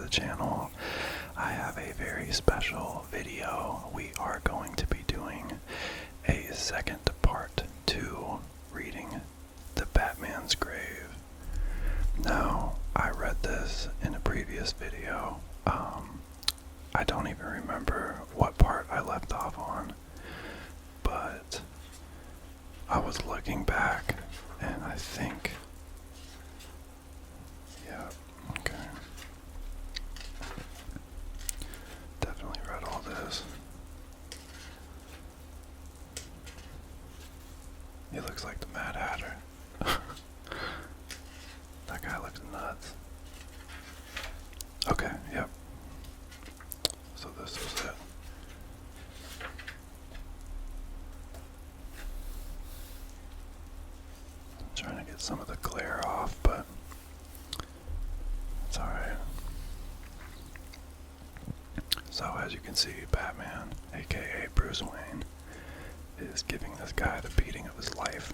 the channel. I have a very special video. We are going to be doing a second part to reading The Batman's Grave. Now, I read this in a previous video. I don't even remember what part I left off on, but I was looking back and I think, yeah, okay. Definitely read all this. He looks like the Mad Hatter. That guy looks nuts. Okay, yep. So this was it. I'm trying to get some of the glare off, but it's alright. So as you can see, Batman, aka Bruce Wayne, is giving this guy the beating of his life.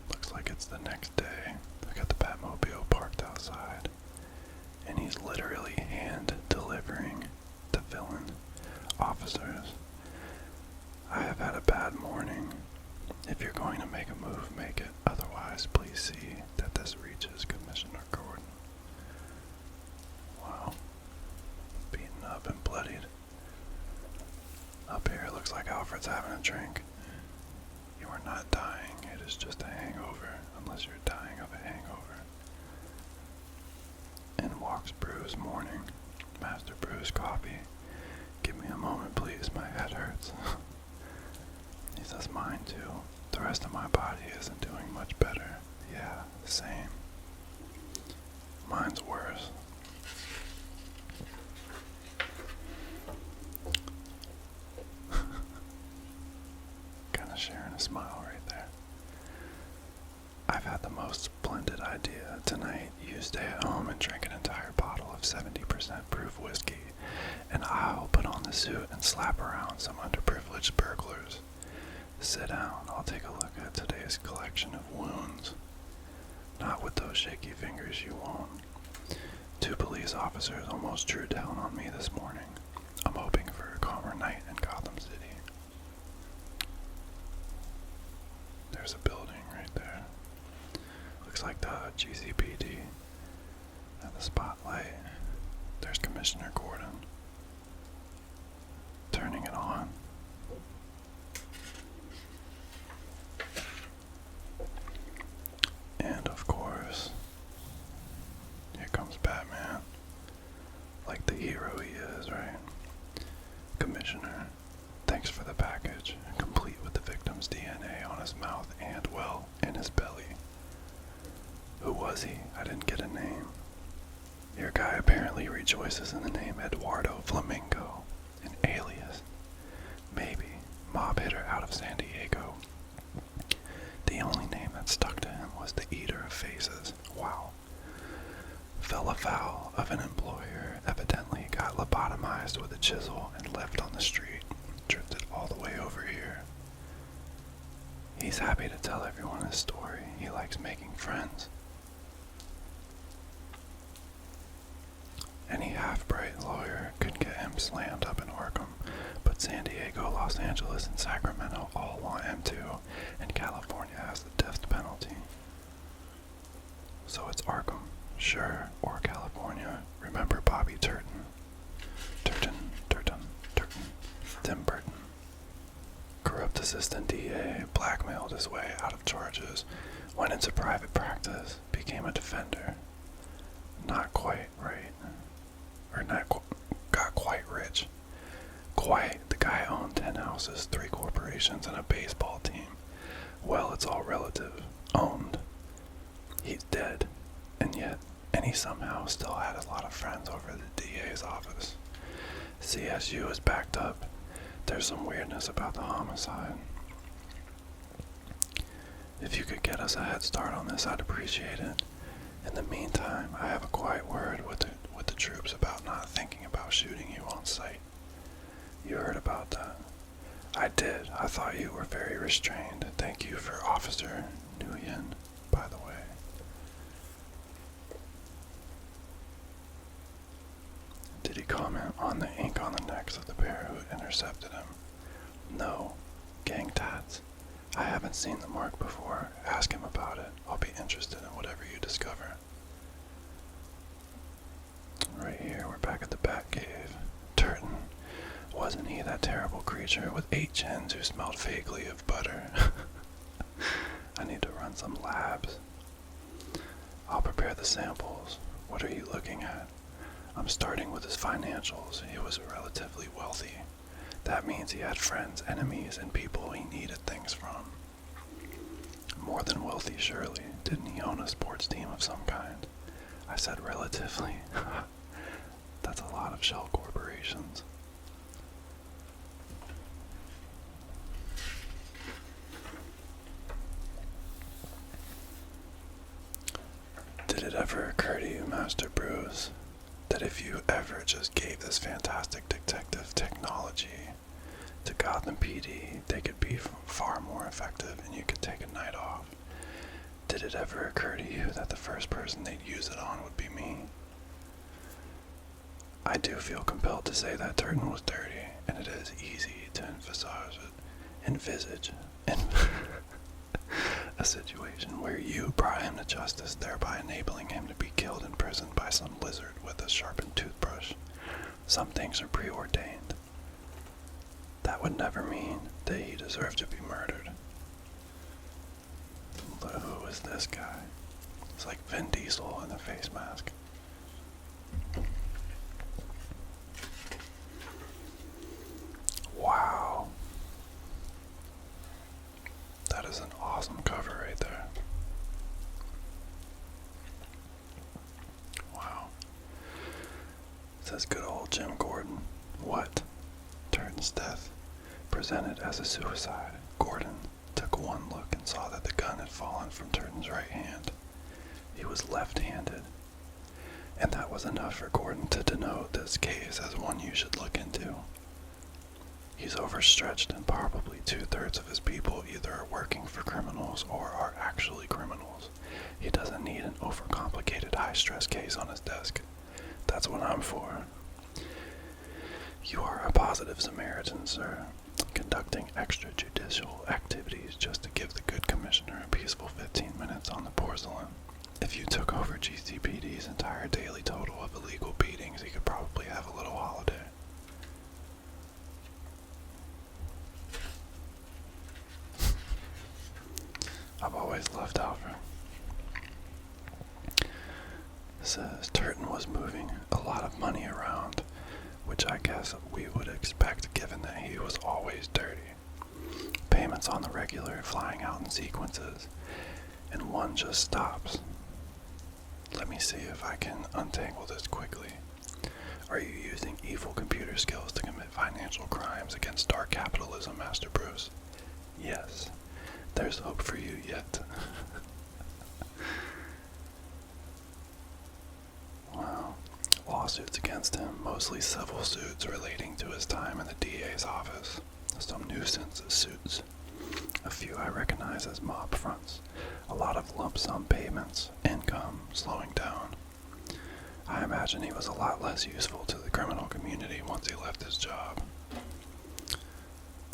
Looks like it's the next day. They got the Batmobile parked outside, and he's literally hand delivering the villain officers. I have had a bad morning. If you're going to make a move, make it. Otherwise, please see that this reaches Commissioner Gordon. Wow. Beaten up and bloodied. Up here, it looks like Alfred's having a drink. You are not dying. It is just a hangover, unless you're dying of a hangover. In walks Bruce, mourning. Master Bruce, coffee. Give me a moment, please. My head hurts. He says, mine too. The rest of my body isn't doing much better. Yeah, same. Mine's worse. Kind of sharing a smile right there. I've had the most splendid idea. Tonight, you stay at home and drink an entire bottle of 70% proof whiskey, and I'll put on the suit and slap around some underprivileged burglars. Sit down, I'll take a look at today's collection of wounds. Not with those shaky fingers, you won't. 2 police officers almost drew down on me this morning. I'm hoping for a calmer night in Gotham City. There's a building right there. Looks like the GCPD. At the spotlight, there's Commissioner Gordon. Turning it on. And of course, here comes Batman. Like the hero he is, right? Commissioner, thanks for the package, complete with the victim's DNA on his mouth and, well, in his belly. Who was he? I didn't get a name. Your guy apparently rejoices in the name Eduardo Flamingo, an alias. Maybe mob hitter out of San Diego. The only name that stuck to him was the Eater of Faces. Wow. Fell afoul of an employer, evidently got lobotomized with a chisel and left on the street. Drifted all the way over here. He's happy to tell everyone his story. He likes making friends. Any half-bright lawyer could get him slammed up in Arkham, but San Diego, Los Angeles, and Sacramento all want him to, and California has the death penalty. So it's Arkham, sure, or California. Remember Bobby Turton. Tim Burton. Corrupt assistant DA, blackmailed his way out of charges, went into private practice, became a defender. Not quite right. Got quite rich. Quite. The guy owned 10 houses, 3 corporations, and a baseball team. Well, it's all relative. Owned. He's dead. And he somehow still had a lot of friends over at the DA's office. CSU is backed up. There's some weirdness about the homicide. If you could get us a head start on this, I'd appreciate it. In the meantime, I have a quiet word with the troops about not thinking about shooting you on sight. You heard about that? I did. I thought you were very restrained. Thank you for Officer Nguyen, by the way. Did he comment on the ink on the necks of the pair who intercepted him? No. Gang tats. I haven't seen the mark before. Ask him about it. I'll be interested in whatever you discover. Right here, we're back at the Bat Cave. Turton. Wasn't he that terrible creature with 8 chins who smelled vaguely of butter? I need to run some labs. I'll prepare the samples. What are you looking at? I'm starting with his financials. He was relatively wealthy. That means he had friends, enemies, and people he needed things from. More than wealthy, surely. Didn't he own a sports team of some kind? I said relatively. That's a lot of shell corporations. Did it ever occur to you, Master Bruce, that if you ever just gave this fantastic detective technology to Gotham PD, they could be far more effective and you could take a night off? Did it ever occur to you that the first person they'd use it on would be me? I do feel compelled to say that Turton was dirty, and it is easy to envisage a situation where you brought him to justice, thereby enabling him to be killed in prison by some lizard with a sharpened toothbrush. Some things are preordained. That would never mean that he deserved to be murdered. But who is this guy? It's like Vin Diesel in a face mask. Wow. That is an awesome cover right there. Wow. It says good old Jim Gordon. What? Turton's death presented as a suicide. Gordon took one look and saw that the gun had fallen from Turton's right hand. He was left-handed, and that was enough for Gordon to denote this case as one you should look into. He's overstretched, and probably 2/3 of his people either are working for criminals or are actually criminals. He doesn't need an overcomplicated high-stress case on his desk. That's what I'm for. You are a positive Samaritan, sir, conducting extrajudicial activities just to give the good commissioner a peaceful 15 minutes on the porcelain. If you took over GCPD's entire daily total of illegal beatings, he could probably have a little holiday. I've always loved Alfred. Says Turton was moving a lot of money around, which I guess we would expect given that he was always dirty. Payments on the regular, flying out in sequences, and one just stops. Let me see if I can untangle this quickly. Are you using evil computer skills to commit financial crimes against dark capitalism, Master Bruce? Yes. There's hope for you yet. Wow. Lawsuits against him, mostly civil suits relating to his time in the DA's office. Some nuisance suits. A few I recognize as mob fronts. A lot of lump sum payments, income slowing down. I imagine he was a lot less useful to the criminal community once he left his job.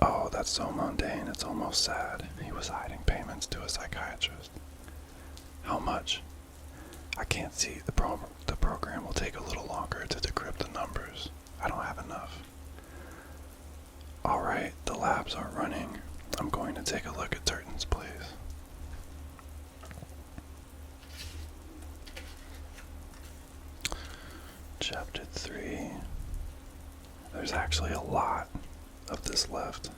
Oh, that's so mundane, it's almost sad. He was hiding payments to a psychiatrist. How much? I can't see. The program will take a little longer to decrypt the numbers. I don't have enough. Alright, the labs are running. I'm going to take a look at Turton's place. Chapter 3. There's actually a lot of this left.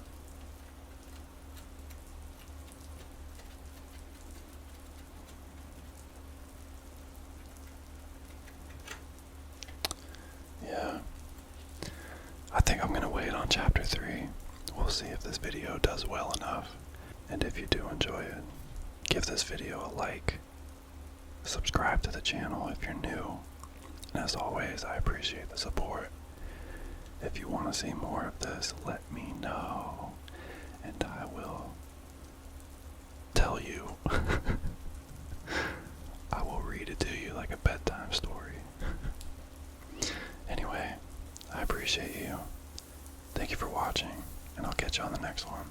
Yeah. I think I'm gonna wait on chapter 3. We'll see if this video does well enough. And if you do enjoy it, give this video a like. Subscribe to the channel if you're new. And as always, I appreciate the support. If you want to see more of this, let me know, and I will tell you. I will read it to you like a bedtime story. Anyway, appreciate you. Thank you for watching, and I'll catch you on the next one.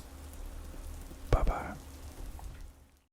Bye bye.